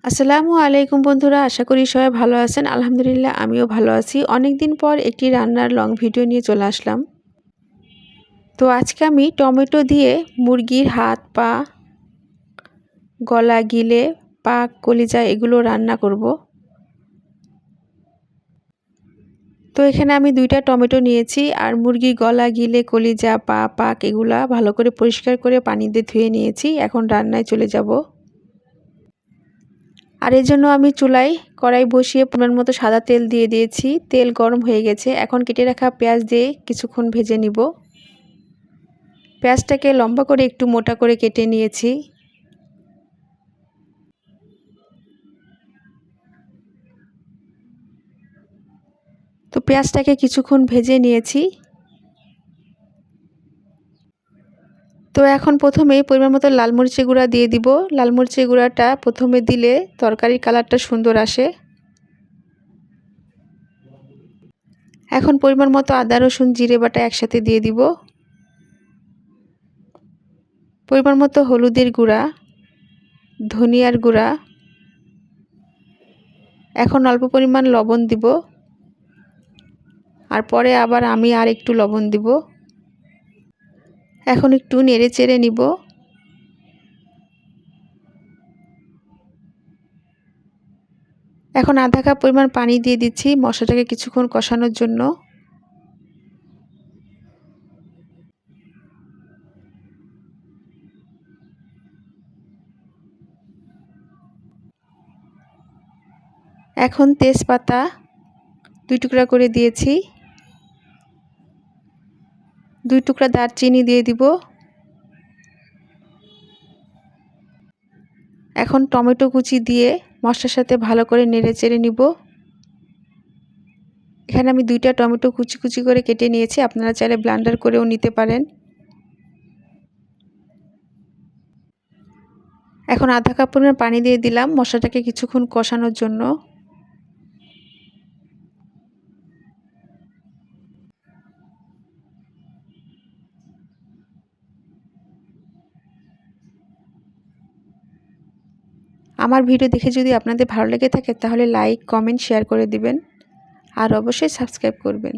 আসসালামু আলাইকুম বন্ধুরা, আশা করি সবাই ভালো আছেন। আলহামদুলিল্লাহ আমিও ভালো আছি। অনেক দিন পর একটি রান্নার লং ভিডিও নিয়ে চলে আসলাম। তো আজকে আমি টমেটো দিয়ে মুরগির হাত, পা, গলা, গিলে, পাক, কলিজা এগুলো রান্না করব। তো এখানে আমি 2টা টমেটো নিয়েছি আর মুরগির গলা, গিলে, কলিজা, পা, পাক এগুলা ভালো করে পরিষ্কার করে পানি দিয়ে ধুয়ে নিয়েছি। এখন রান্নায় চলে যাব। আর এর জন্য আমি চুলায় কড়াই বসিয়ে পরিমাণ মতো সাদা তেল দিয়ে দিয়েছি। তেল গরম হয়ে গেছে। এখন কেটে রাখা পেঁয়াজ দিয়ে কিছুক্ষণ ভেজে নিব। পেঁয়াজটাকে লম্বা করে একটু মোটা করে কেটে নিয়েছি। তো পেঁয়াজটাকে কিছুক্ষণ ভেজে নিয়েছি। তো এখন প্রথমেই পরিমাণ মতো লাল মরিচের গুঁড়া দিয়ে দিব। লাল মরিচের গুঁড়াটা প্রথমে দিলে তরকারির কালারটা সুন্দর আসে। এখন পরিমাণ মতো আদা, রসুন, জিরে বাটা একসাথে দিয়ে দিব। পরিমাণ মতো হলুদের গুঁড়া, ধনিয়ার গুঁড়া, এখন অল্প পরিমাণ লবণ দিব। আর পরে আবার আমি আর একটু লবণ দিব। এখন একটু নেড়ে চেড়ে নিব। এখন আধা কাপ পরিমাণ পানি দিয়ে দিচ্ছি মশলাটাকে কিছুক্ষণ কষানোর জন্য। এখন তেজপাতা 2 টুকরা করে দিয়েছি। 2 টুকরা দারচিনি দিয়ে দিব। এখন টমেটো কুচি দিয়ে মশলার সাথে ভালো করে নেড়ে চেড়ে নিব। এখানে আমি 2টা টমেটো কুচি কুচি করে কেটে নিয়েছি। আপনারা চাইলে ব্লেন্ডার করেও নিতে পারেন। এখন আধা কাপ পরিমাণ পানি দিয়ে দিলাম মশলাটাকে কিছুক্ষণ কষানোর জন্য। আমার ভিডিও দেখে যদি আপনাদের ভালো লেগে থাকে তাহলে লাইক, কমেন্ট, শেয়ার করে দিবেন আর অবশ্যই সাবস্ক্রাইব করবেন।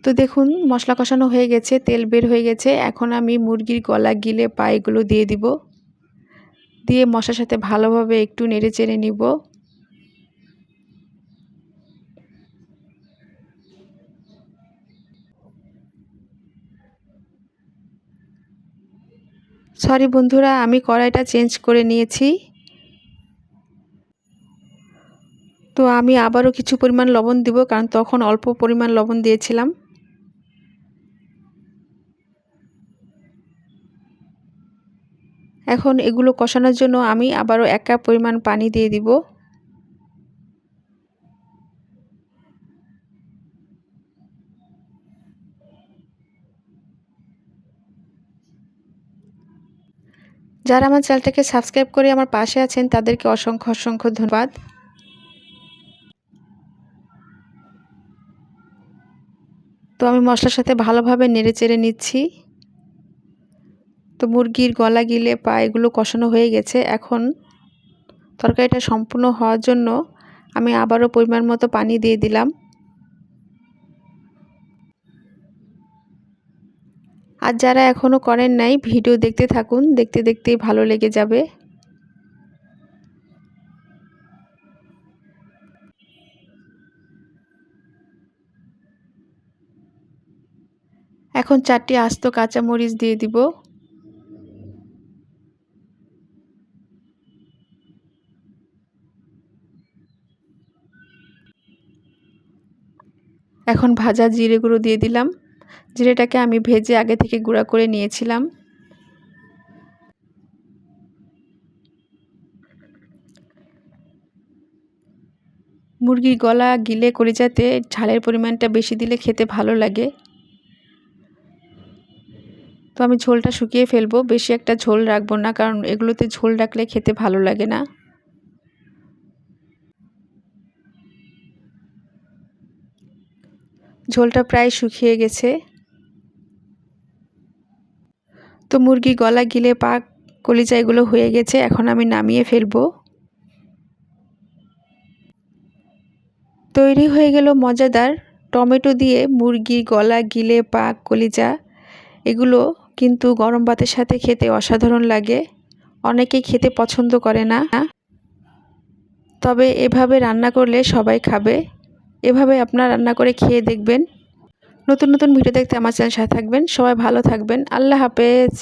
তো দেখুন মশলা কষানো হয়ে গেছে, তেল বের হয়ে গেছে। এখন আমি মুরগির গলা, গিলে, পা এগুলো দিয়ে দিব। দিয়ে মশলার সাথে ভালোভাবে একটু নেড়ে চেড়ে নিব। সরি বন্ধুরা, আমি কড়াইটা চেঞ্জ করে নিয়েছি। তো আমি আবারও কিছু পরিমাণ লবণ দিব, কারণ তখন অল্প পরিমাণ লবণ দিয়েছিলাম। এখন এগুলো কষানোর জন্য আমি আবারও 1 কাপ পরিমাণ পানি দিয়ে দিব। যারা আমার চ্যানেলটাকে সাবস্ক্রাইব করে আমার পাশে আছেন তাদেরকে অসংখ্য অসংখ্য ধন্যবাদ। তো আমি মশলার সাথে ভালোভাবে নেড়ে চেড়ে নিচ্ছি। তো মুরগির গলা, গিলে, পা এগুলো কষানো হয়ে গেছে। এখন তরকারিটা সম্পূর্ণ হওয়ার জন্য আমি আবারও পরিমাণ মতো পানি দিয়ে দিলাম। আর যারা এখনও করেন নাই ভিডিও দেখতে থাকুন, দেখতে দেখতেই ভালো লেগে যাবে। এখন 4টি আস্ত কাঁচামরিচ দিয়ে দিব। এখন ভাজা জিরে গুঁড়ো দিয়ে দিলাম। জিরেটাকে আমি ভেজে আগে থেকে গুঁড়া করে নিয়েছিলাম। মুরগির গলা, গিলে, কলিজাতে ঝালের পরিমাণটা বেশি দিলে খেতে ভালো লাগে। তো আমি ঝোলটা শুকিয়ে ফেলবো, বেশি একটা ঝোল রাখবো না, কারণ এগুলোতে ঝোল রাখলে খেতে ভালো লাগে না। ঝোলটা প্রায় শুকিয়ে গেছে। তো মুরগির গলা, গিলে, পা কলিজা এগুলো হয়ে গেছে, এখন আমি নামিয়ে ফেলবো। তৈরি হয়ে গেল মজাদার টমেটো দিয়ে মুরগির গলা, গিলে, পা, কলিজা। এগুলো কিন্তু গরম ভাতের সাথে খেতে অসাধারণ লাগে। অনেকেই খেতে পছন্দ করে না, তবে এভাবে রান্না করলে সবাই খাবে। এভাবে আপনারা রান্না করে খেয়ে দেখবেন। নতুন নতুন ভিডিও দেখতে আমার চ্যানেল সাথে থাকবেন। সবাই ভালো থাকবেন। আল্লাহ হাফেজ।